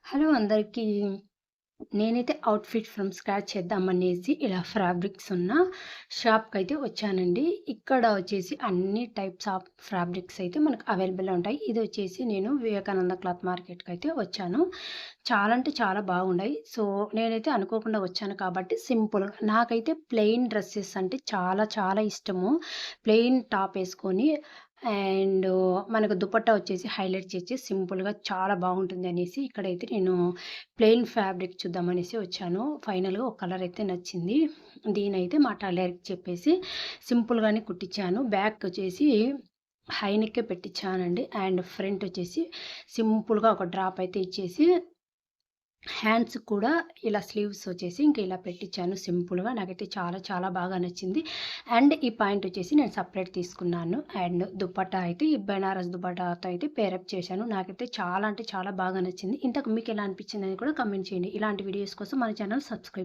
Hello అందరికీ. నేనైతే outfit from scratch చేద్దామనేసి ఇలా ఫ్రాబ్రిక్స్ ఉన్న షాప్‌కైతే వచ్చానండి. ఇక్కడ వచ్చేసి అన్ని టైప్స్ ఆఫ్ ఫ్రాబ్రిక్స్ అయితే మనకు అవైలబుల్‌లో ఉంటాయి. ఇదొచ్చేసి నేను వివేకానంద క్లాత్ మార్కెట్‌కైతే వచ్చాను. చాలా అంటే చాలా బాగున్నాయి. సో, నేనైతే అనుకోకుండా వచ్చాను కాబట్టి సింపుల్‌గా నాకైతే ప్లెయిన్ డ్రెసెస్ అంటే చాలా చాలా ఇష్టము. ప్లెయిన్ టాప్ ఏసుకొని అండ్ మనకు దుపట్టా వచ్చేసి హైలైట్ చేసి సింపుల్‌గా చాలా బాగుంటుంది అనేసి ఇక్కడైతే నేను ప్లెయిన్ ఫ్యాబ్రిక్ చూద్దామనేసి వచ్చాను. ఫైనల్‌గా ఒక కలర్ అయితే నచ్చింది. దీనైతే మా టైలర్‌కి చెప్పేసి సింపుల్‌గానే కుట్టించాను. బ్యాక్ వచ్చేసి హై నెక్కే పెట్టించానండి. అండ్ ఫ్రంట్ వచ్చేసి సింపుల్‌గా ఒక డ్రాప్ అయితే ఇచ్చేసి హ్యాండ్స్ కూడా ఇలా స్లీవ్స్ వచ్చేసి ఇంక ఇలా పెట్టించాను సింపుల్‌గా. నాకైతే చాలా చాలా బాగా నచ్చింది. అండ్ ఈ పాయింట్ వచ్చేసి నేను సెపరేట్ తీసుకున్నాను. అండ్ దుపట్టా అయితే ఈ బెనారస్ దుపట్టాతో అయితే పేరప్ చేశాను. నాకైతే చాలా అంటే చాలా బాగా నచ్చింది. ఇంతకు మీకెలా అనిపించిందని కూడా కామెంట్ చేయండి. ఇలాంటి వీడియోస్ కోసం మన ఛానల్ సబ్స్క్రైబ్